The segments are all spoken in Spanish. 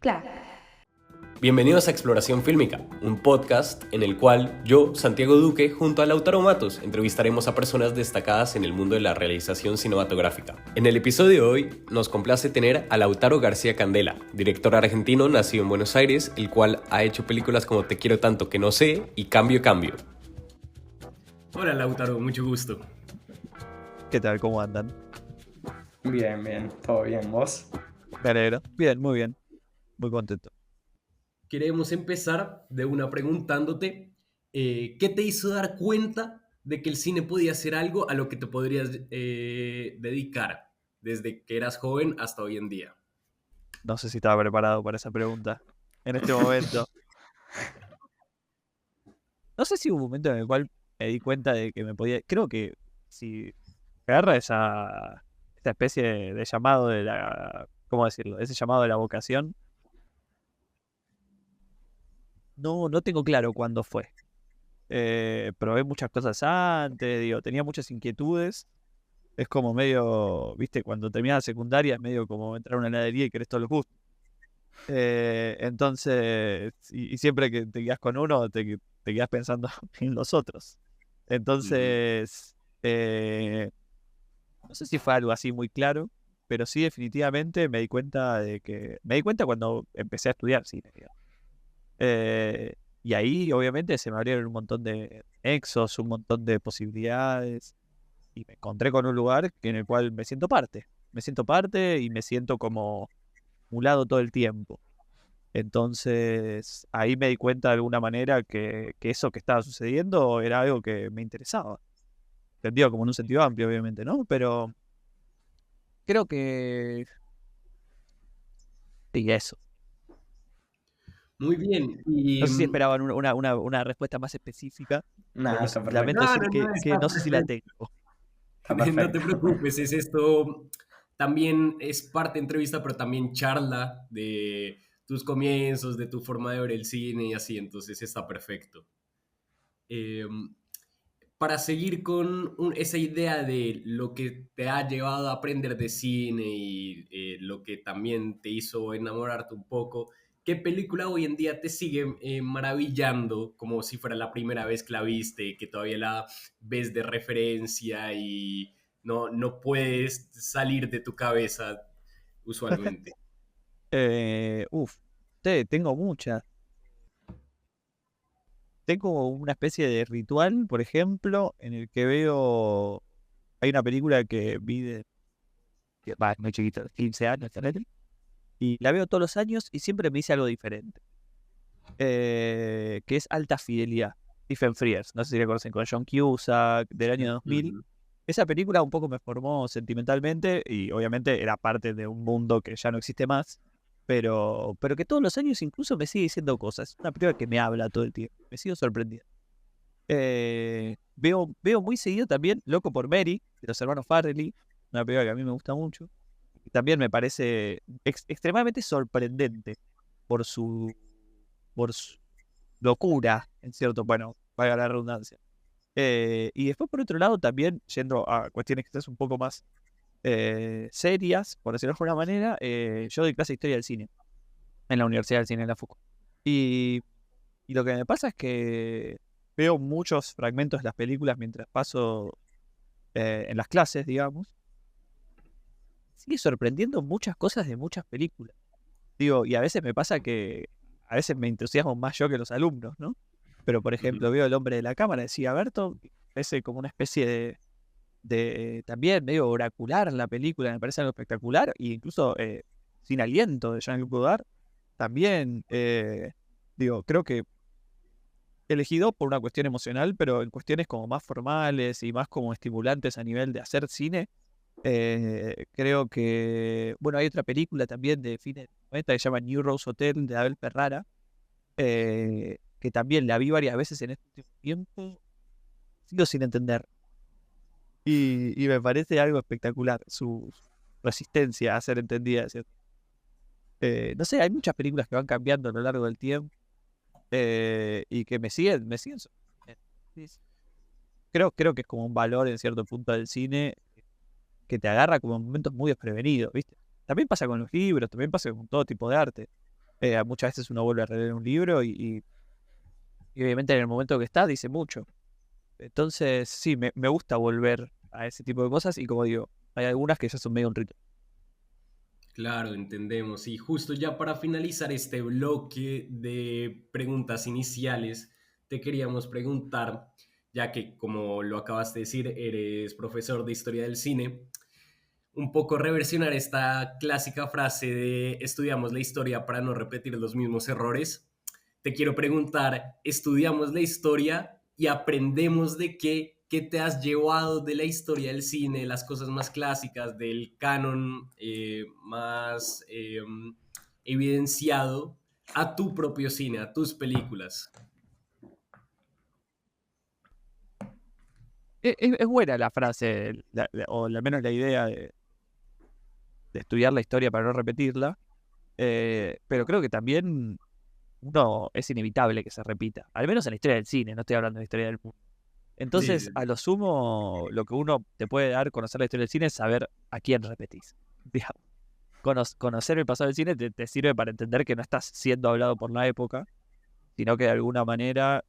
Claro. Bienvenidos a Exploración Fílmica, un podcast en el cual yo, Santiago Duque, junto a Lautaro Matos, entrevistaremos a personas destacadas en el mundo de la realización cinematográfica. En el episodio de hoy nos complace tener a Lautaro García Candela, director argentino nacido en Buenos Aires, el cual ha hecho películas como Te quiero tanto que no sé y Cambio Cambio. Hola Lautaro, mucho gusto. ¿Qué tal? ¿Cómo andan? Bien, todo bien, ¿vos? Me alegro. Bien, muy bien. Muy contento. Queremos empezar de una preguntándote ¿qué te hizo dar cuenta de que el cine podía ser algo a lo que te podrías dedicar desde que eras joven hasta hoy en día? No sé si estaba preparado para esa pregunta en este momento. No sé si hubo un momento en el cual me di cuenta de que me podía... Creo que si agarra esa especie de llamado de la... ¿Cómo decirlo? Ese llamado de la vocación. No tengo claro cuándo fue. Probé muchas cosas antes, tenía muchas inquietudes. Es como medio, viste, cuando terminas la secundaria es medio como entrar a una heladería y querés todos los gustos. Entonces, y siempre que te quedas con uno, te quedas pensando en los otros. Entonces, no sé si fue algo así muy claro, pero sí definitivamente me di cuenta cuando empecé a estudiar cine, digamos. Y ahí obviamente se me abrieron un montón de nexos, un montón de posibilidades, y me encontré con un lugar en el cual me siento parte. Me siento parte y me siento como un lado todo el tiempo. Entonces, ahí me di cuenta de alguna manera que eso que estaba sucediendo era algo que me interesaba. Entendido como en un sentido amplio, obviamente, ¿no? Pero creo que... Sí, eso. Muy bien. No sé si esperaban una respuesta más específica, pero Nada, está perfecto. lamento decir No, que está no sé si la perfecto. tengo. Está No te perfecto. preocupes, es esto, también es parte de entrevista, pero también charla de tus comienzos, de tu forma de ver el cine y así, entonces está perfecto. Eh, para seguir con esa idea de lo que te ha llevado a aprender de cine y lo que también te hizo enamorarte un poco, ¿qué película hoy en día te sigue maravillando como si fuera la primera vez que la viste, que todavía la ves de referencia y no puedes salir de tu cabeza usualmente? Uf, tengo muchas. Tengo una especie de ritual, por ejemplo, en el que veo... Hay una película que vi es muy chiquita, 15 años, ¿tenés? Y la veo todos los años y siempre me dice algo diferente. Que es Alta Fidelidad. Stephen Frears, no sé si la conocen, con John Cusack, del año 2000. Ujú. Esa película un poco me formó sentimentalmente y obviamente era parte de un mundo que ya no existe más, pero que todos los años incluso me sigue diciendo cosas. Es una película que me habla todo el tiempo. Me sigo sorprendiendo. Veo muy seguido también Loco por Mary, de los hermanos Farrelly, una película que a mí me gusta mucho. Y también me parece extremadamente sorprendente por su, por su locura, en cierto, bueno, valga la redundancia. Y después, por otro lado, también yendo a cuestiones que son un poco más serias, por decirlo de alguna manera, yo doy clase de historia del cine en la Universidad del Cine de la FUC. Y lo que me pasa es que veo muchos fragmentos de las películas mientras paso en las clases, digamos. Sigue sorprendiendo muchas cosas de muchas películas. Digo, y a veces me pasa que a veces me entusiasmo más yo que los alumnos, ¿no? Pero, por ejemplo, veo El hombre de la cámara de Sigaberto, parece como una especie de también medio oracular en la película, me parece algo espectacular, e incluso Sin aliento de Jean-Luc Godard, también, digo, creo que elegido por una cuestión emocional, pero en cuestiones como más formales y más como estimulantes a nivel de hacer cine. Creo que, bueno, hay otra película también de fines de los 90 que se llama New Rose Hotel de Abel Ferrara, que también la vi varias veces en este último tiempo, sigo sin entender. Y me parece algo espectacular su resistencia a ser entendida, ¿cierto? No sé, hay muchas películas que van cambiando a lo largo del tiempo y que me siguen sorprendiendo. Sí, sí. Creo que es como un valor en cierto punto del cine que te agarra como en momentos muy desprevenidos, ¿viste? También pasa con los libros, también pasa con todo tipo de arte. Muchas veces uno vuelve a releer un libro y obviamente en el momento que está dice mucho. Entonces, sí, me gusta volver a ese tipo de cosas y como digo, hay algunas que ya son medio un rito. Claro, entendemos. Y justo ya para finalizar este bloque de preguntas iniciales, te queríamos preguntar, ya que como lo acabas de decir, eres profesor de historia del cine, un poco reversionar esta clásica frase de estudiamos la historia para no repetir los mismos errores. Te quiero preguntar, ¿estudiamos la historia y aprendemos de qué? ¿Qué te has llevado de la historia del cine, las cosas más clásicas, del canon más evidenciado a tu propio cine, a tus películas? Es buena la frase, o al menos la idea de estudiar la historia para no repetirla, pero creo que también uno es inevitable que se repita, al menos en la historia del cine, no estoy hablando de la historia del mundo. Sí, Entonces, a lo sumo, lo que uno te puede dar conocer la historia del cine es saber a quién repetís. Digamos, conocer el pasado del cine te sirve para entender que no estás siendo hablado por la época, sino que de alguna manera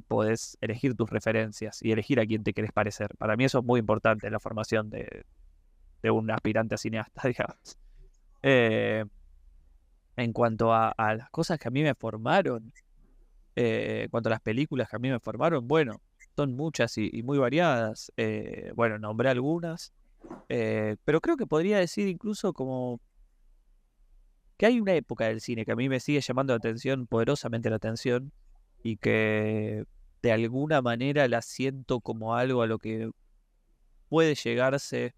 podés elegir tus referencias y elegir a quién te querés parecer. Para mí eso es muy importante en la formación de un aspirante a cineasta, digamos. Eh, en cuanto a las cosas que a mí me formaron, en cuanto a las películas que a mí me formaron, bueno, son muchas y muy variadas. Bueno, nombré algunas, pero creo que podría decir incluso como que hay una época del cine que a mí me sigue llamando la atención, poderosamente la atención, y que de alguna manera la siento como algo a lo que puede llegarse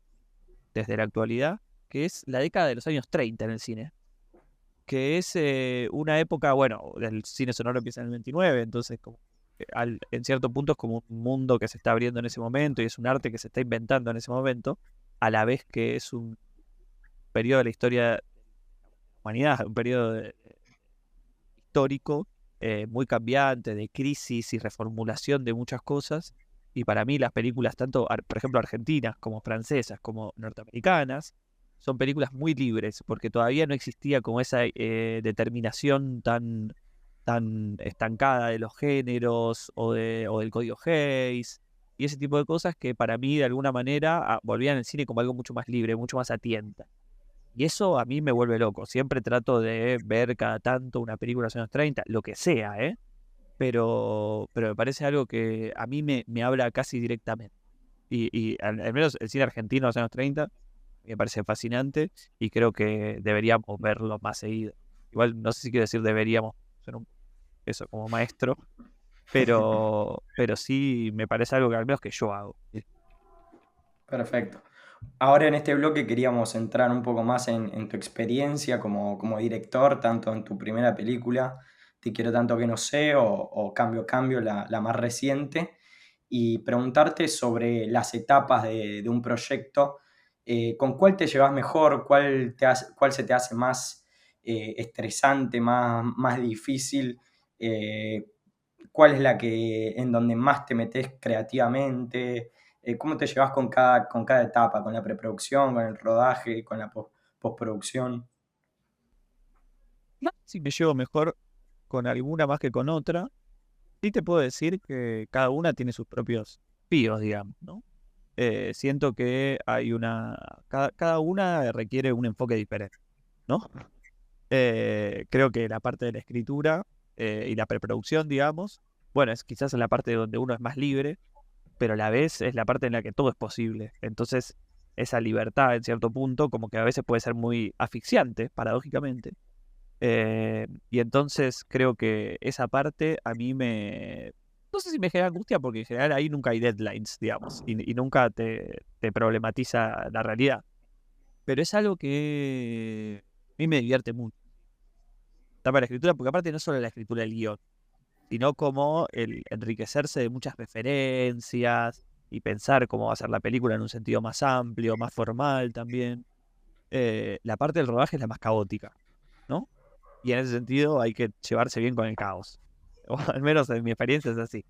desde la actualidad, que es la década de los años 30 en el cine, que es una época, bueno, el cine sonoro empieza en el 29, entonces como que en cierto punto es como un mundo que se está abriendo en ese momento y es un arte que se está inventando en ese momento, a la vez que es un periodo de la historia de la humanidad, un periodo histórico muy cambiante, de crisis y reformulación de muchas cosas. Y para mí las películas, tanto, por ejemplo, argentinas como francesas como norteamericanas, son películas muy libres, porque todavía no existía como esa determinación tan estancada de los géneros o del código Hays y ese tipo de cosas que para mí de alguna manera volvían el cine como algo mucho más libre, mucho más a tienta. Y eso a mí me vuelve loco. Siempre trato de ver cada tanto una película de los años 30, lo que sea, ¿eh? Pero me parece algo que a mí me habla casi directamente. Y al menos el cine argentino de los años 30 me parece fascinante y creo que deberíamos verlo más seguido. Igual no sé si quiero decir deberíamos ser eso como maestro, pero sí me parece algo que al menos que yo hago. Perfecto. Ahora en este bloque queríamos entrar un poco más en tu experiencia como director, tanto en tu primera película, Te quiero tanto que no sé, o Cambio, la más reciente, y preguntarte sobre las etapas de un proyecto. ¿Con cuál te llevas mejor? ¿Cuál se te hace más estresante, más difícil? Eh, ¿Cuál es en donde más te metes creativamente? ¿Cómo te llevas con cada etapa? ¿Con la preproducción, con el rodaje, con la postproducción? No sé si me llevo mejor con alguna más que con otra. Sí te puedo decir que cada una tiene sus propios píos, digamos, ¿no? Siento que cada una requiere un enfoque diferente, ¿no? Creo que la parte de la escritura y la preproducción, digamos, bueno, es quizás en la parte donde uno es más libre, pero a la vez es la parte en la que todo es posible. Entonces, esa libertad en cierto punto como que a veces puede ser muy asfixiante, paradójicamente. Y entonces creo que esa parte a mí no sé si me genera angustia porque en general ahí nunca hay deadlines, digamos, y nunca te problematiza la realidad. Pero es algo que a mí me divierte mucho. Está para la escritura, porque aparte no solo la escritura del guión, sino como el enriquecerse de muchas referencias y pensar cómo va a ser la película en un sentido más amplio, más formal también. La parte del rodaje es la más caótica, ¿no? Y en ese sentido hay que llevarse bien con el caos. O al menos en mi experiencia es así.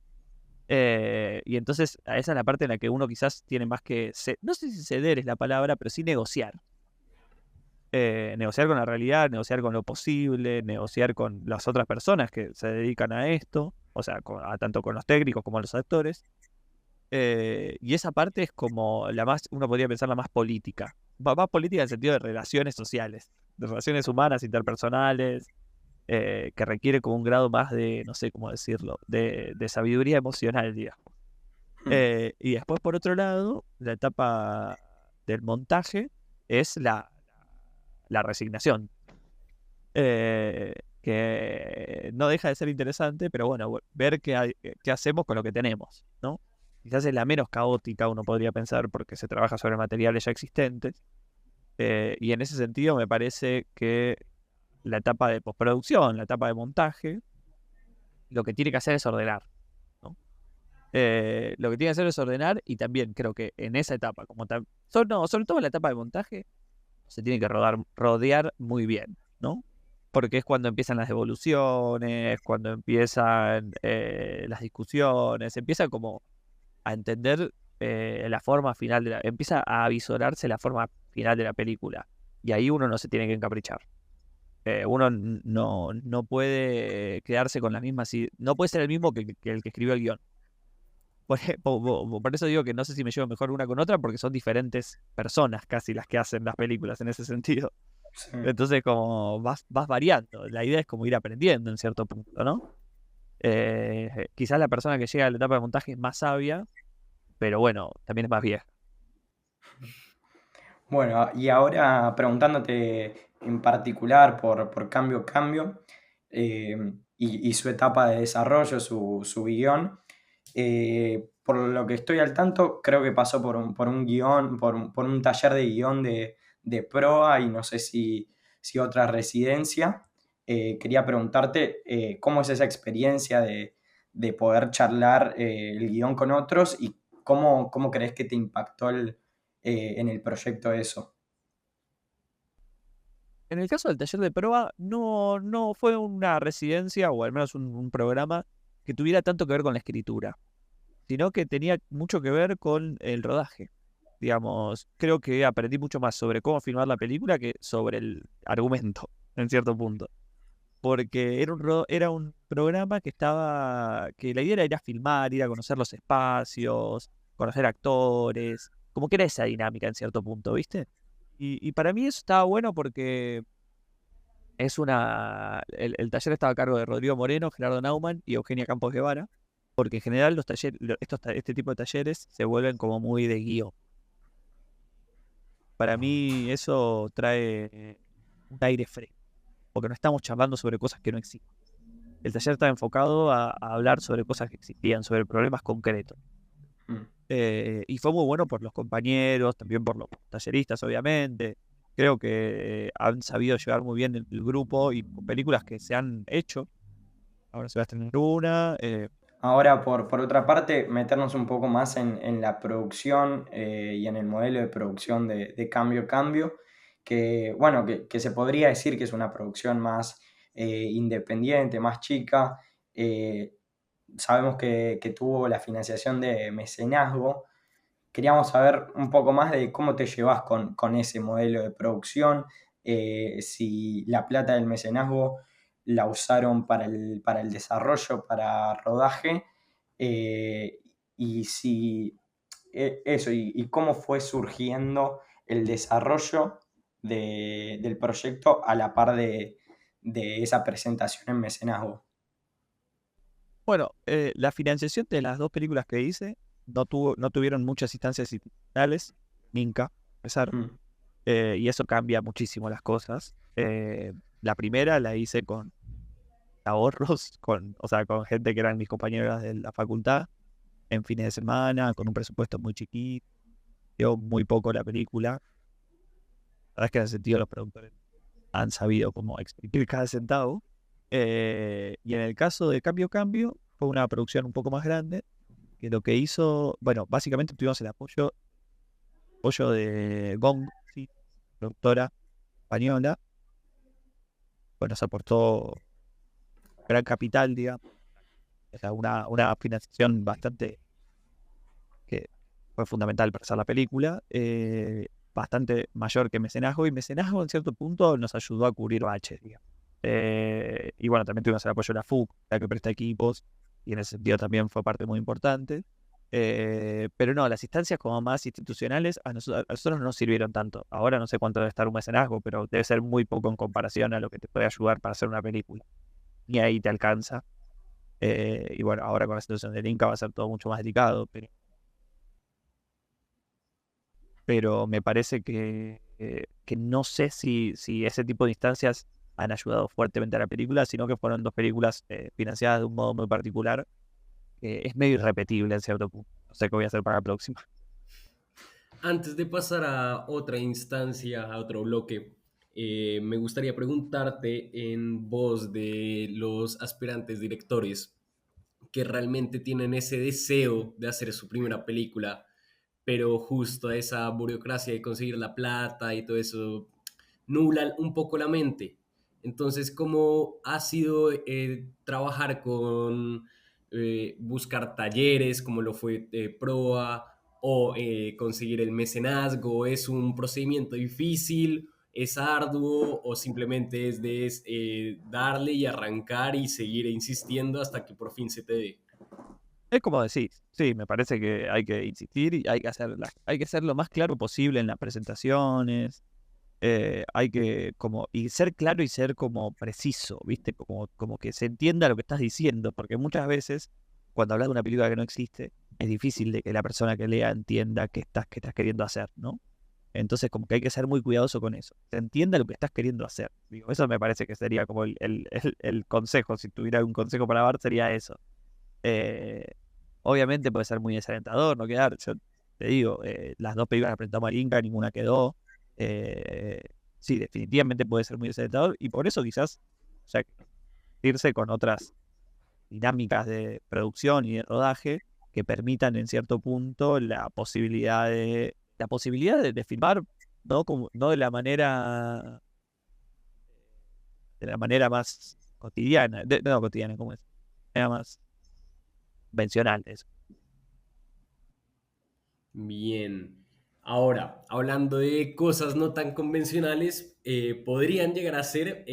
Y entonces esa es la parte en la que uno quizás tiene más que, no sé si ceder es la palabra, pero sí negociar. negociar con la realidad, negociar con lo posible, negociar con las otras personas que se dedican a esto, o sea, tanto con los técnicos como los actores. Y esa parte es como la más, uno podría pensar la más política. Más política en el sentido de relaciones sociales, de relaciones humanas, interpersonales, que requiere como un grado más de, no sé cómo decirlo, de sabiduría emocional, digamos. Y después, por otro lado, la etapa del montaje es la resignación, que no deja de ser interesante, pero bueno, ver qué hacemos con lo que tenemos, ¿no? Quizás es la menos caótica, uno podría pensar, porque se trabaja sobre materiales ya existentes, y en ese sentido me parece que la etapa de postproducción, la etapa de montaje, lo que tiene que hacer es ordenar, ¿no? Lo que tiene que hacer es ordenar, y también creo que en esa etapa, sobre todo en la etapa de montaje, se tiene que rodear muy bien, ¿no? Porque es cuando empiezan las devoluciones, cuando empiezan las discusiones, empieza como a entender la forma final empieza a visorarse la forma final de la película. Y ahí uno no se tiene que encaprichar. Uno no puede quedarse con las mismas, no puede ser el mismo que el que escribió el guión. Por eso digo que no sé si me llevo mejor una con otra, porque son diferentes personas casi las que hacen las películas en ese sentido. Sí. Entonces como vas variando. La idea es como ir aprendiendo en cierto punto, ¿no? Quizás la persona que llega a la etapa de montaje es más sabia, pero bueno, también es más vieja. Bueno, y ahora preguntándote en particular por Cambio, y su etapa de desarrollo, su guión, por lo que estoy al tanto, creo que pasó por un guión, por un taller de guión de proa y no sé si otra residencia. Quería preguntarte cómo es esa experiencia de poder charlar el guión con otros y cómo crees que te impactó en el proyecto eso. En el caso del taller de prueba, no fue una residencia, o al menos un programa que tuviera tanto que ver con la escritura, sino que tenía mucho que ver con el rodaje. Digamos, creo que aprendí mucho más sobre cómo filmar la película que sobre el argumento, en cierto punto. Porque era un programa que la idea era ir a filmar, ir a conocer los espacios, conocer actores, como que era esa dinámica en cierto punto, ¿viste? Y para mí eso estaba bueno porque el taller estaba a cargo de Rodrigo Moreno, Gerardo Naumann y Eugenia Campos Guevara, porque en general los talleres, este tipo de talleres se vuelven como muy de guión. Para mí eso trae un aire fresco, porque no estamos charlando sobre cosas que no existen. El taller estaba enfocado a hablar sobre cosas que existían, sobre problemas concretos. Mm. Y fue muy bueno por los compañeros, también por los talleristas, obviamente. Creo que han sabido llevar muy bien el grupo y películas que se han hecho. Ahora se va a estrenar una. Ahora, por otra parte, meternos un poco más en la producción y en el modelo de producción de Cambio, que, bueno, que se podría decir que es una producción más independiente, más chica. Eh, Sabemos que tuvo la financiación de mecenazgo. Queríamos saber un poco más de cómo te llevas con ese modelo de producción, si la plata del mecenazgo la usaron para el desarrollo, para rodaje, eh, y si eso, y cómo fue surgiendo el desarrollo del proyecto a la par de esa presentación en mecenazgo. Bueno, la financiación de las dos películas que hice no tuvieron muchas instancias institucionales, Minca, a pesar, Mm. y eso cambia muchísimo las cosas. La primera la hice con ahorros, o sea, con gente que eran mis compañeras de la facultad, en fines de semana, con un presupuesto muy chiquito, dio muy poco la película. La verdad es que en ese sentido los productores han sabido cómo exprimir cada centavo. Y en el caso de Cambio, fue una producción un poco más grande, que lo que hizo, bueno, básicamente tuvimos el apoyo de Gong, sí, productora española, pues nos aportó gran capital, digamos, o sea, una financiación bastante que fue fundamental para hacer la película. bastante mayor que mecenazgo, y mecenazgo en cierto punto nos ayudó a cubrir baches, digamos. Y bueno, también tuvimos el apoyo de la FUC, la que presta equipos, y en ese sentido también fue parte muy importante. Pero no, las instancias como más institucionales a nosotros no nos sirvieron tanto. Ahora no sé cuánto debe estar un mecenazgo, pero debe ser muy poco en comparación a lo que te puede ayudar para hacer una película. Ni ahí te alcanza. Y bueno, ahora con la situación del Inca va a ser todo mucho más delicado, pero me parece que no sé si ese tipo de instancias han ayudado fuertemente a la película, sino que fueron dos películas financiadas de un modo muy particular, que es medio irrepetible en cierto punto. No sé qué voy a hacer para la próxima. Antes de pasar a otra instancia, a otro bloque, me gustaría preguntarte en voz de los aspirantes directores que realmente tienen ese deseo de hacer su primera película, pero justo esa burocracia de conseguir la plata y todo eso nubla un poco la mente. Entonces, ¿cómo ha sido trabajar con buscar talleres, como lo fue Proa, o conseguir el mecenazgo? ¿Es un procedimiento difícil? ¿Es arduo? ¿O simplemente es de darle y arrancar y seguir insistiendo hasta que por fin se te dé? Es como decís, sí, me parece que hay que insistir y hay que ser lo más claro posible en las presentaciones. Hay que y ser claro y ser como preciso, ¿viste? Como que se entienda lo que estás diciendo, porque muchas veces cuando hablas de una película que no existe, es difícil de que la persona que lea entienda qué estás queriendo hacer, ¿no? Entonces como que hay que ser muy cuidadoso con eso. Se entienda lo que estás queriendo hacer. Digo, eso me parece que sería como el consejo. Si tuviera un consejo para dar, sería eso. Eh, Obviamente puede ser muy desalentador no quedar. Yo te digo, las dos películas que presentamos al Inca, ninguna quedó. Eh, sí, definitivamente puede ser muy desalentador, y por eso quizás, o sea, irse con otras dinámicas de producción y de rodaje que permitan en cierto punto la posibilidad de filmar, no no de la manera más cotidiana, no cotidiana, como es, de la manera más convencional eso. Bien. Ahora, hablando de cosas no tan convencionales, podrían llegar a ser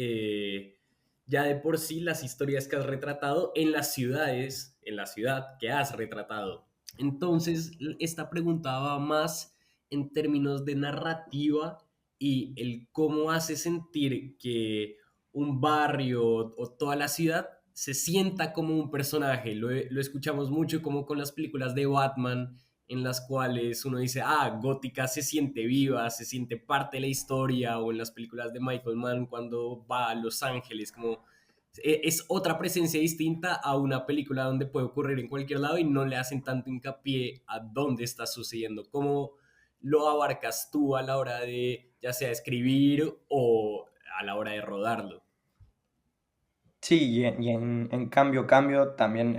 ya de por sí las historias que has retratado en las ciudades, en la ciudad que has retratado. Entonces, esta pregunta va más en términos de narrativa y el cómo hace sentir que un barrio o toda la ciudad se sienta como un personaje. Lo escuchamos mucho como con las películas de Batman en las cuales uno dice, Gótica se siente viva, se siente parte de la historia, o en las películas de Michael Mann cuando va a Los Ángeles, como es otra presencia distinta a una película donde puede ocurrir en cualquier lado y no le hacen tanto hincapié a dónde está sucediendo. ¿Cómo lo abarcas tú a la hora de, ya sea escribir o a la hora de rodarlo? Sí, en cambio también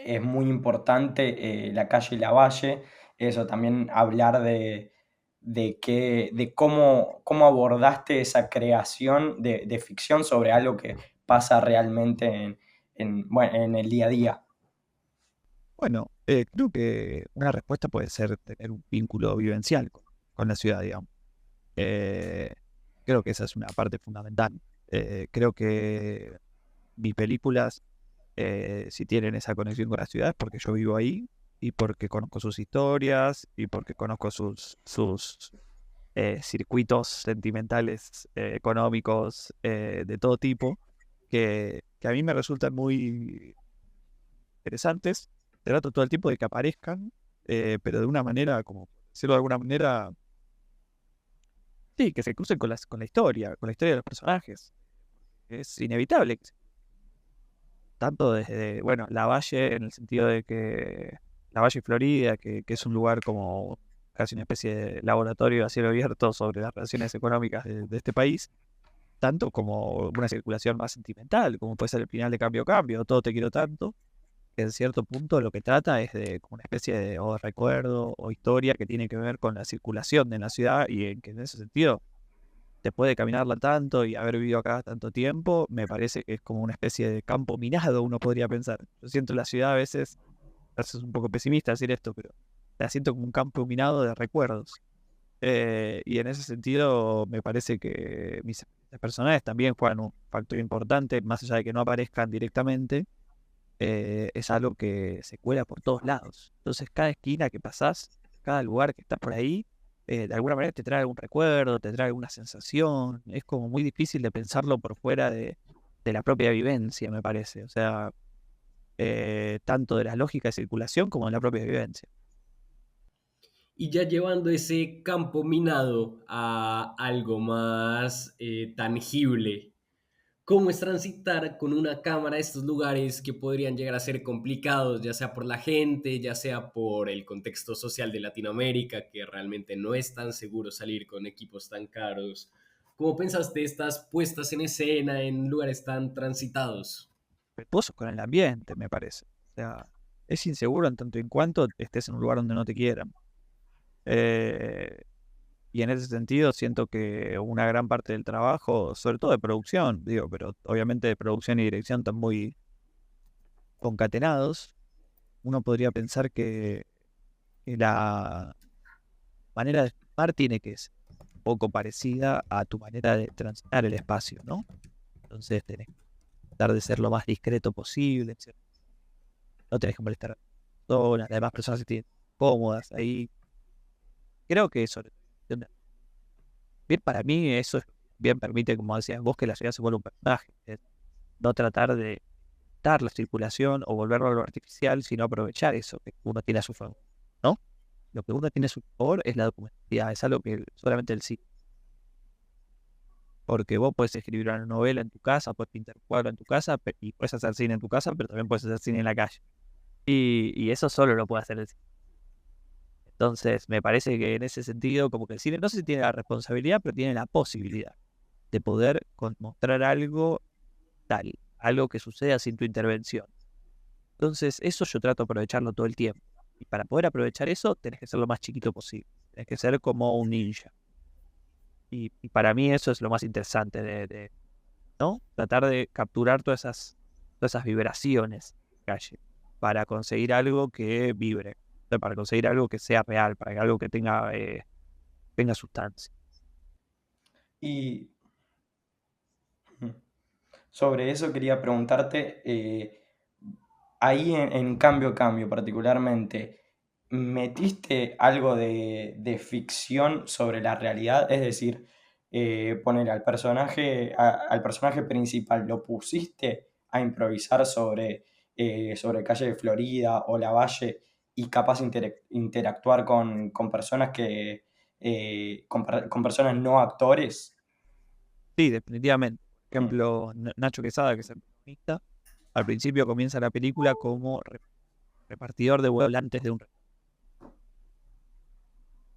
es muy importante la calle y la valle, eso también hablar de cómo abordaste esa creación de ficción sobre algo que pasa realmente bueno, en el día a día. Bueno, creo que una respuesta puede ser tener un vínculo vivencial con la ciudad, digamos. Eh, Creo que esa es una parte fundamental. Creo que mis películas, si tienen esa conexión con la ciudad, es porque yo vivo ahí y porque conozco sus historias y porque conozco sus circuitos sentimentales, económicos, de todo tipo, que a mí me resultan muy interesantes. Trato todo el tiempo de que aparezcan, pero de una manera, como decirlo de alguna manera, sí, que se crucen con la historia de los personajes. Es inevitable. Tanto desde, bueno, La Valle, en el sentido de que La Valle Florida, que es un lugar como casi una especie de laboratorio a cielo abierto sobre las relaciones económicas de este país, tanto como una circulación más sentimental, como puede ser el final de Cambio Cambio, Todo te quiero tanto, que en cierto punto lo que trata es de como una especie de o recuerdo o historia que tiene que ver con la circulación de la ciudad, y en que en ese sentido, después de caminarla tanto y haber vivido acá tanto tiempo, me parece que es como una especie de campo minado, uno podría pensar. Yo siento la ciudad a veces es un poco pesimista decir esto, pero la siento como un campo minado de recuerdos. Y en ese sentido me parece que mis personajes también juegan un factor importante, más allá de que no aparezcan directamente, es algo que se cuela por todos lados. Entonces cada esquina que pasás, cada lugar que estás por ahí, de alguna manera te trae algún recuerdo, te trae alguna sensación. Es como muy difícil de pensarlo por fuera de la propia vivencia, me parece. O sea, tanto de la lógica de circulación como de la propia vivencia. Y ya llevando ese campo minado a algo más tangible, ¿cómo es transitar con una cámara estos lugares que podrían llegar a ser complicados, ya sea por la gente, ya sea por el contexto social de Latinoamérica, que realmente no es tan seguro salir con equipos tan caros? ¿Cómo pensaste estas puestas en escena en lugares tan transitados? Respetuosos con el ambiente, me parece. O sea, es inseguro en tanto en cuanto estés en un lugar donde no te quieran. Eh, y en ese sentido siento que una gran parte del trabajo, sobre todo de producción, digo, pero obviamente de producción y dirección están muy concatenados. Uno podría pensar que la manera de filmar tiene que ser un poco parecida a tu manera de transitar el espacio, ¿no? Entonces tenés que tratar de ser lo más discreto posible, ¿cierto? No tenés que molestar a las personas, las demás personas se tienen cómodas ahí. Creo que eso, bien, para mí eso bien permite, como decías vos, que la ciudad se vuelva un personaje. No tratar de dar la circulación o volverlo a lo artificial, sino aprovechar eso que uno tiene a su favor, ¿no? Lo que uno tiene a su favor es la documentalidad, es algo que solamente el cine. Porque vos puedes escribir una novela en tu casa, puedes pintar un cuadro en tu casa, y puedes hacer cine en tu casa, pero también puedes hacer cine en la calle. Y eso solo lo puede hacer el cine. Entonces, me parece que en ese sentido, como que el cine no sé si tiene la responsabilidad, pero tiene la posibilidad de poder mostrar algo tal, algo que suceda sin tu intervención. Entonces, eso yo trato de aprovecharlo todo el tiempo. Y para poder aprovechar eso, tenés que ser lo más chiquito posible. Tenés que ser como un ninja. Y para mí eso es lo más interesante ¿no? Tratar de capturar todas esas vibraciones de la calle para conseguir algo que vibre, o sea, para conseguir algo que sea real, para que algo que tenga sustancia. Y sobre eso quería preguntarte, ahí en Cambio particularmente, ¿metiste algo de ficción sobre la realidad? Es decir, poner al personaje principal, ¿lo pusiste a improvisar sobre Calle de Florida o La Valle y capaz interactuar con personas con personas no actores? Sí, definitivamente. Por ejemplo, Nacho Quesada, que es el protagonista, al principio comienza la película como repartidor de volantes de un...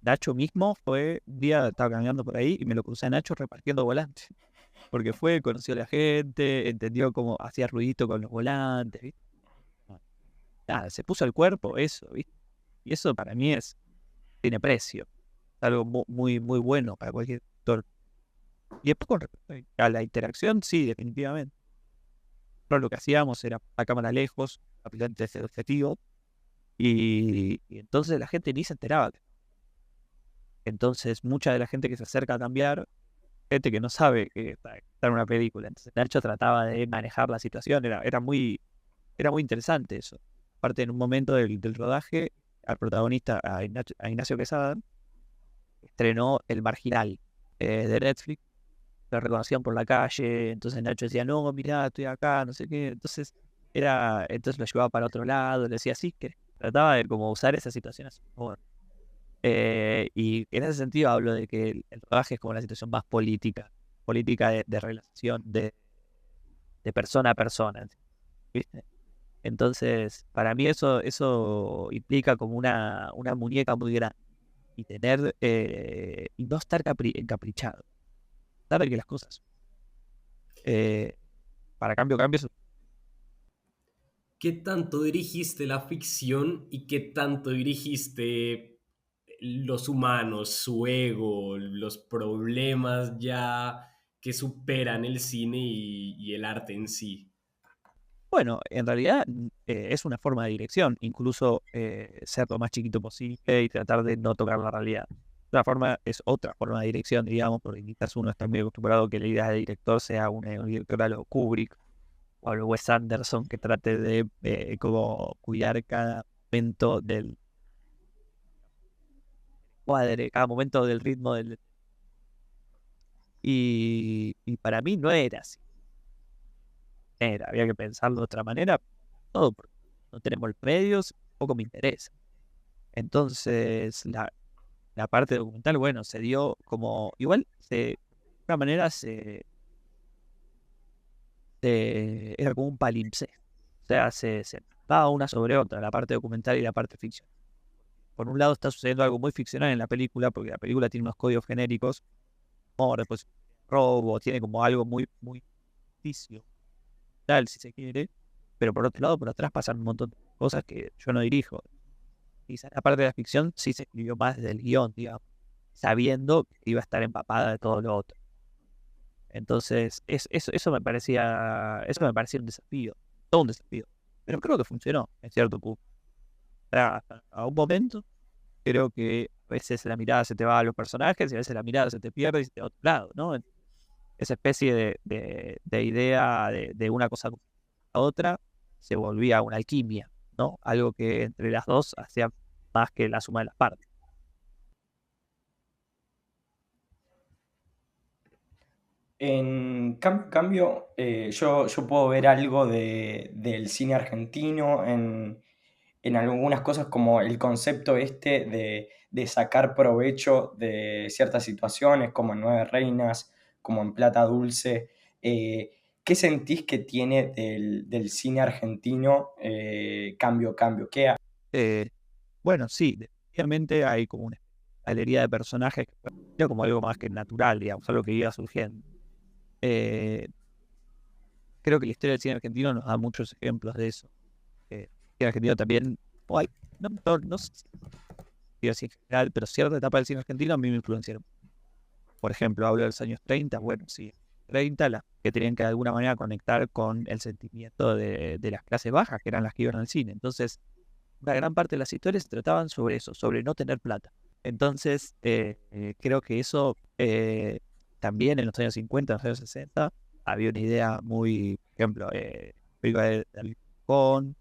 Nacho mismo fue, un día estaba caminando por ahí y me lo crucé a Nacho repartiendo volantes. Porque fue, conoció a la gente, entendió cómo hacía ruidito con los volantes, ¿viste? Nada, se puso al cuerpo eso, ¿viste? Y eso para mí tiene precio. Es algo muy, muy bueno para cualquier actor. Y después con respecto a la interacción, sí, definitivamente. Nosotros lo que hacíamos era a cámara lejos, aplicante ese objetivo, y entonces la gente ni se enteraba. Entonces, mucha de la gente que se acerca a cambiar, gente que no sabe que está en una película. Entonces, Nacho trataba de manejar la situación, era muy interesante eso. Aparte, en un momento del rodaje, al protagonista, a Ignacio Quesada, estrenó El Marginal de Netflix, lo reconocían por la calle, entonces Nacho decía, no, mirá, estoy acá, no sé qué. Entonces lo llevaba para otro lado, le decía, sí, que trataba de como usar esas situaciones a su favor. Y en ese sentido hablo de que el rodaje es como la situación más política de relación de persona a persona, ¿viste? Entonces, para mí eso implica como una muñeca muy grande y no estar encaprichado, tratar de que las cosas para cambio, ¿Qué tanto dirigiste la ficción y qué tanto dirigiste los humanos, su ego, los problemas ya que superan el cine y el arte en sí? bueno, en realidad es una forma de dirección, incluso ser lo más chiquito posible y tratar de no tocar la realidad. es otra forma de dirección, digamos, porque quizás uno está muy acostumbrado a que la idea de director sea un director a lo Kubrick o a lo Wes Anderson, que trate de como cuidar cada momento del cuadre, cada momento del ritmo del... Y para mí no era así. Había que pensarlo de otra manera, todo porque no tenemos los medios, poco me interesa. Entonces, la parte documental, bueno, se dio como, igual, de alguna manera era como un palimpsest. O sea, se daba una sobre otra, la parte documental y la parte ficción. Por un lado está sucediendo algo muy ficcional en la película, porque la película tiene unos códigos genéricos, como después robo, tiene como algo muy, muy ficticio, tal, si se quiere. Pero por otro lado, por atrás pasan un montón de cosas que yo no dirijo. Quizás la parte de la ficción sí se escribió más desde el guión, digamos, sabiendo que iba a estar empapada de todo lo otro. Entonces, eso me parecía un desafío, todo un desafío. Pero creo que funcionó, en cierto punto. A un momento, creo que a veces la mirada se te va a los personajes y a veces la mirada se te pierde y se te va a otro lado, ¿no? Esa especie de idea de una cosa a otra se volvía una alquimia, ¿no? Algo que entre las dos hacía más que la suma de las partes. En cambio, yo puedo ver algo del cine argentino en algunas cosas como el concepto este de sacar provecho de ciertas situaciones, como en Nueve Reinas, como en Plata Dulce. ¿Qué sentís que tiene del cine argentino Cambio Cambio? Bueno, sí, definitivamente hay como una galería de personajes que era como algo más que natural, digamos, algo que iba surgiendo. Creo que la historia del cine argentino nos da muchos ejemplos de eso. El cine argentino también, no sé si quiero decir en general, pero cierta etapa del cine argentino a mí me influenciaron. Por ejemplo, hablo de los años 30, bueno, sí, 30, que tenían que de alguna manera conectar con el sentimiento de las clases bajas, que eran las que iban al cine. Entonces, una gran parte de las historias se trataban sobre eso, sobre no tener plata. Entonces, creo que eso también en los años 50, en los años 60, había una idea muy, por ejemplo, película de David Con,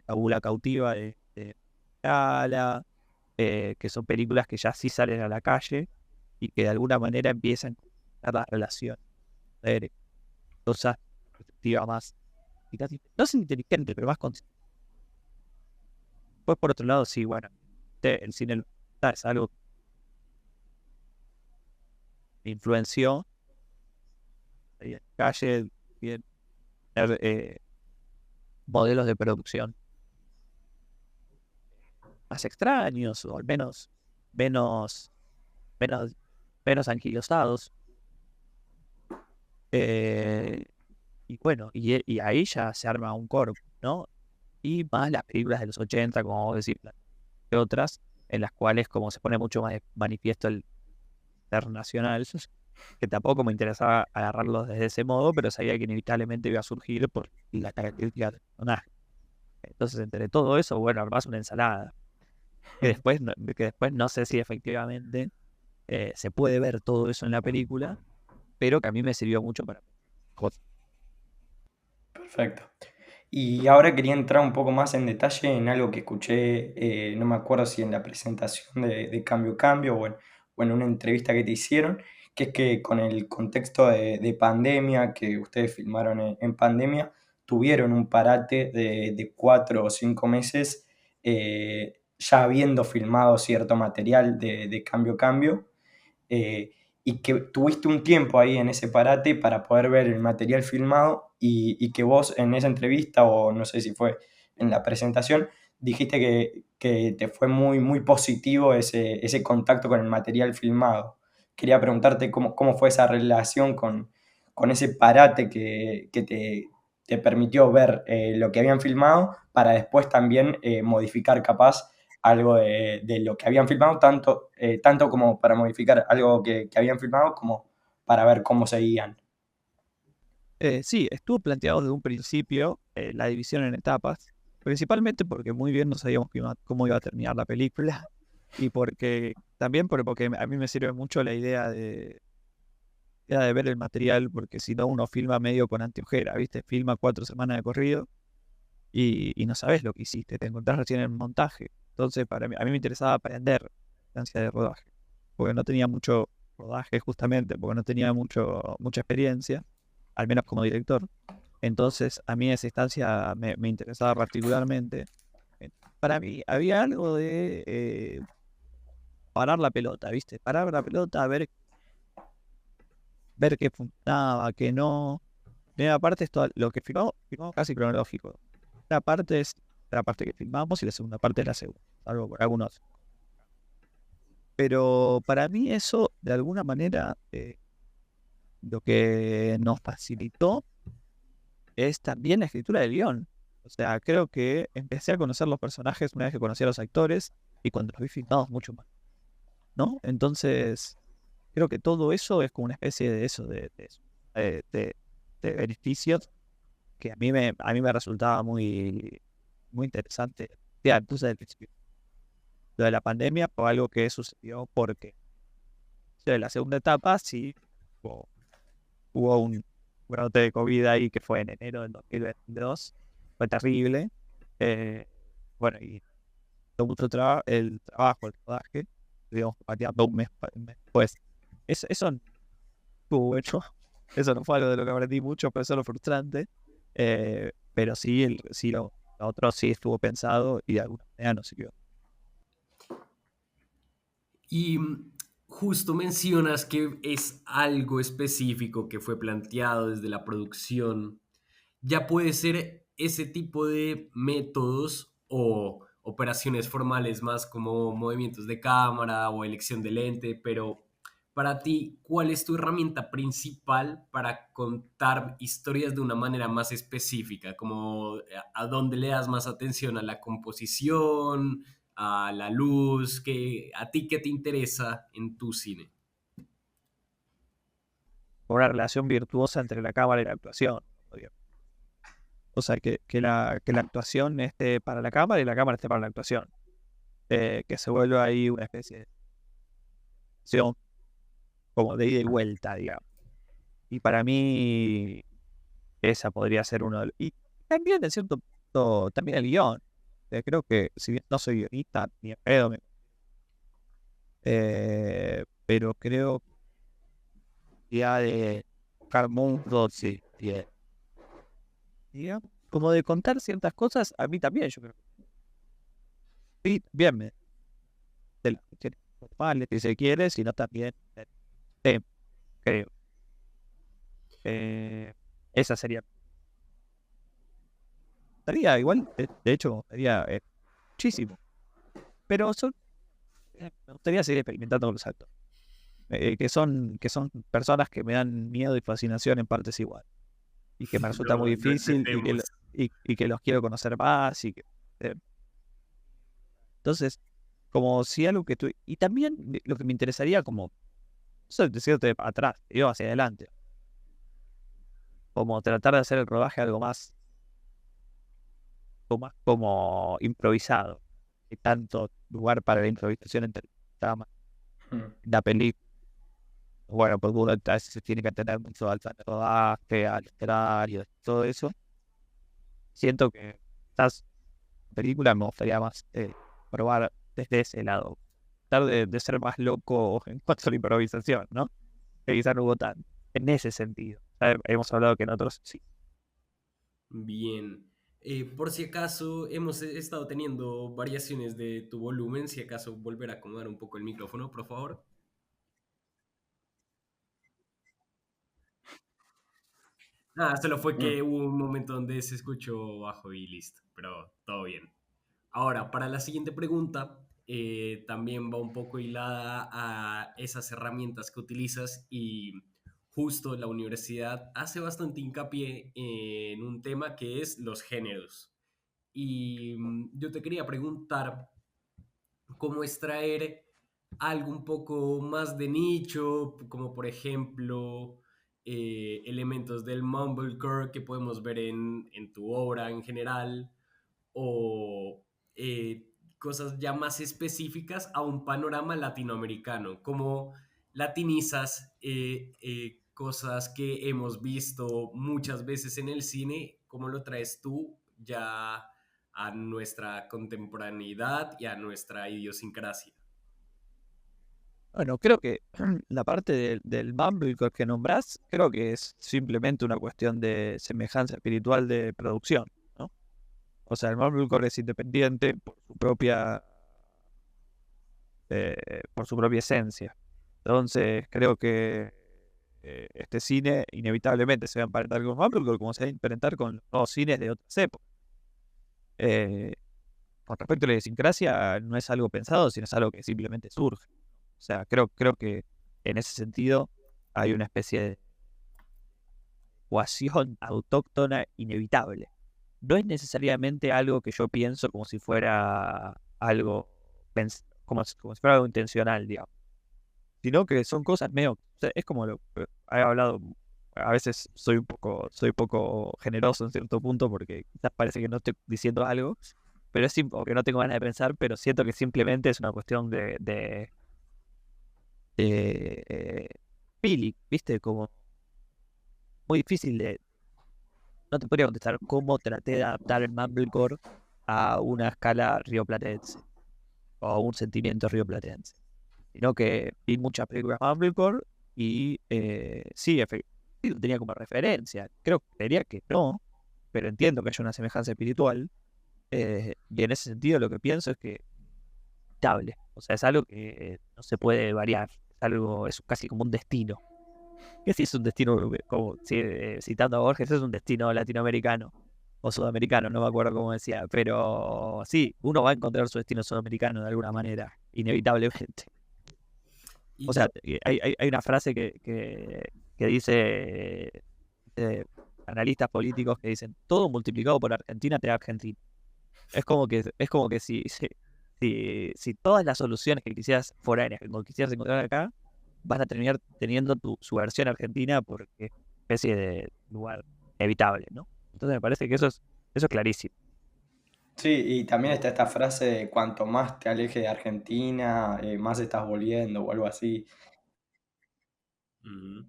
Fábula Cautiva de Gala, que son películas que ya sí salen a la calle y que de alguna manera empiezan a dar relación, cosas perspectiva más, no es inteligente, pero más consciente. Pues por otro lado, sí, bueno, el cine es algo que influenció en la calle, bien, modelos de producción más extraños o al menos menos, menos, menos anquilosados. Y bueno, y ahí ya se arma un corpo, ¿no? Y más las películas de los 80, como vos decís, que otras, en las cuales como se pone mucho más de manifiesto el internacional, que tampoco me interesaba agarrarlos desde ese modo, pero sabía que inevitablemente iba a surgir por la característica del personaje. Entonces, entre todo eso, bueno, armás una ensalada. Que después no sé si efectivamente se puede ver todo eso en la película, pero que a mí me sirvió mucho para... Perfecto. Y ahora quería entrar un poco más en detalle en algo que escuché, no me acuerdo si en la presentación de Cambio Cambio o en una entrevista que te hicieron, que es que con el contexto de pandemia, que ustedes filmaron en pandemia, tuvieron un parate de 4 o 5 meses, ya habiendo filmado cierto material de Cambio Cambio, y que tuviste un tiempo ahí en ese parate para poder ver el material filmado y que vos en esa entrevista, o no sé si fue en la presentación, dijiste que te fue muy, muy positivo ese contacto con el material filmado. Quería preguntarte cómo fue esa relación con ese parate que te permitió ver lo que habían filmado para después también modificar capaz algo de lo que habían filmado, tanto como para modificar algo que habían filmado como para ver cómo seguían. Sí, estuvo planteado desde un principio la división en etapas, principalmente porque muy bien no sabíamos cómo iba a terminar la película. y porque también porque a mí me sirve mucho la idea de ver el material, porque si no uno filma medio con anteojera, ¿viste? Filma 4 semanas de corrido y no sabes lo que hiciste, te encontrás recién en el montaje. Entonces, a mí me interesaba aprender la instancia de rodaje, porque no tenía mucho rodaje justamente, porque no tenía mucha experiencia, al menos como director. Entonces, a mí esa instancia me interesaba particularmente. Eh, Para mí había algo de parar la pelota, ¿viste? Parar la pelota, ver qué funcionaba, qué no. Primera parte es todo lo que filmamos casi cronológico. La parte es la parte que filmamos y la segunda parte es la segunda, algo por algunos. Pero para mí eso, de alguna manera, lo que nos facilitó es también la escritura del guión. O sea, creo que empecé a conocer los personajes una vez que conocí a los actores y cuando los vi filmados mucho más, ¿no? Entonces, creo que todo eso es como una especie de eso, eh, de, de beneficios que a mí me resultaba muy interesante. Ya, entonces, al principio, lo de la pandemia fue algo que sucedió porque de la segunda etapa sí hubo, hubo un brote de COVID ahí que fue en enero del 2022. Fue terrible. Eh, bueno, y todo mucho el trabajo, el rodaje, digamos, pateando un mes después. Eso no estuvo bueno. Eso no fue algo de lo que aprendí mucho, pero eso es lo frustrante. Pero sí, lo otro sí estuvo pensado y de alguna manera no sirvió. Y justo mencionas que es algo específico que fue planteado desde la producción. Ya puede ser ese tipo de métodos o operaciones formales más como movimientos de cámara o elección de lente, pero para ti, ¿cuál es tu herramienta principal para contar historias de una manera más específica? Como a dónde le das más atención a la composición, a la luz, a ti qué te interesa en tu cine. Una relación virtuosa entre la cámara y la actuación. Obvio. O sea, que la actuación esté para la cámara y la cámara esté para la actuación. Que se vuelva ahí una especie de acción como de ida y vuelta, digamos. Y para mí, esa podría ser uno de los... Y también, de cierto punto, también el guión. Creo que, si bien no soy guionista, ni en pedo, pero creo que ya de buscar mundos digamos, como de contar ciertas cosas, a mí también, yo creo. Sí, bien, de las cuestiones normales, si se quiere, sino también tema, creo. Eh, Esa sería. Estaría igual, de hecho, estaría muchísimo. Pero me gustaría seguir experimentando con los actores. Que son personas que me dan miedo y fascinación en partes igual. Y que me resulta muy Lo difícil entendemos. y que los quiero conocer más. Eh, entonces, como si algo que tú. Y también lo que me interesaría, como. Eso decirte atrás, yo hacia adelante. Como tratar de hacer el rodaje algo más como improvisado. Hay tanto lugar para la improvisación entre Mm. la película. Bueno, pues uno a veces se tiene que atender mucho al rodaje, al escenario, todo eso. Siento que estas películas me gustaría más probar desde ese lado. Tratar de ser más loco en cuanto a la improvisación, ¿no? Que quizás no hubo tan en ese sentido. Hemos hablado que en otros sí. Bien. Por si acaso hemos estado teniendo variaciones de tu volumen, si acaso volver a acomodar un poco el micrófono, por favor. Solo fue Mm. que hubo un momento donde se escuchó bajo y listo, pero todo bien. Ahora, para la siguiente pregunta, también va un poco hilada a esas herramientas que utilizas y justo la universidad hace bastante hincapié en un tema que es los géneros. Y yo te quería preguntar cómo extraer algo un poco más de nicho, como por ejemplo elementos del mumblecore que podemos ver en tu obra en general, o cosas ya más específicas a un panorama latinoamericano, como latinizas cosas que hemos visto muchas veces en el cine, ¿cómo lo traes tú ya a nuestra contemporaneidad y a nuestra idiosincrasia? Bueno, creo que la parte del Mumblecore que nombrás, creo que es simplemente una cuestión de semejanza espiritual de producción, ¿no? O sea, el Mumblecore es independiente por su propia esencia. Entonces, creo que este cine inevitablemente se va a emparentar con Mumblecore como se va a emparentar con los nuevos cines de otras épocas. Eh, con respecto a la idiosincrasia, no es algo pensado, sino es algo que simplemente surge. O sea, creo que en ese sentido hay una especie de ecuación autóctona inevitable. No es necesariamente algo que yo pienso como si fuera algo, como si fuera algo intencional, digamos, sino que son cosas medio, o sea, es como lo he hablado, a veces soy un poco generoso en cierto punto porque quizás parece que no estoy diciendo algo, pero o que no tengo ganas de pensar, pero siento que simplemente es una cuestión de feeling, ¿viste? Como muy difícil de... No te podría contestar cómo traté de adaptar el Mumblecore a una escala rioplatense o a un sentimiento rioplatense, sino que vi muchas películas Mumblecore y sí, sí lo tenía como referencia. Creería que no, pero entiendo que haya una semejanza espiritual. Y en ese sentido lo que pienso es que estable, o sea, es algo que no se puede variar, es casi como un destino. Que sí es un destino, como citando a Borges, es un destino latinoamericano o sudamericano, no me acuerdo cómo decía, pero sí, uno va a encontrar su destino sudamericano de alguna manera, inevitablemente. O Y sea, hay una frase que dice analistas políticos que dicen, todo multiplicado por Argentina te da Argentina. Es como que si todas las soluciones que quisieras foráneas, que quisieras encontrar acá, vas a terminar teniendo su versión argentina porque es una especie de lugar evitable, ¿no? Entonces me parece que eso es clarísimo. Sí, y también está esta frase de cuanto más te alejes de Argentina, más estás volviendo o algo así. Ujú.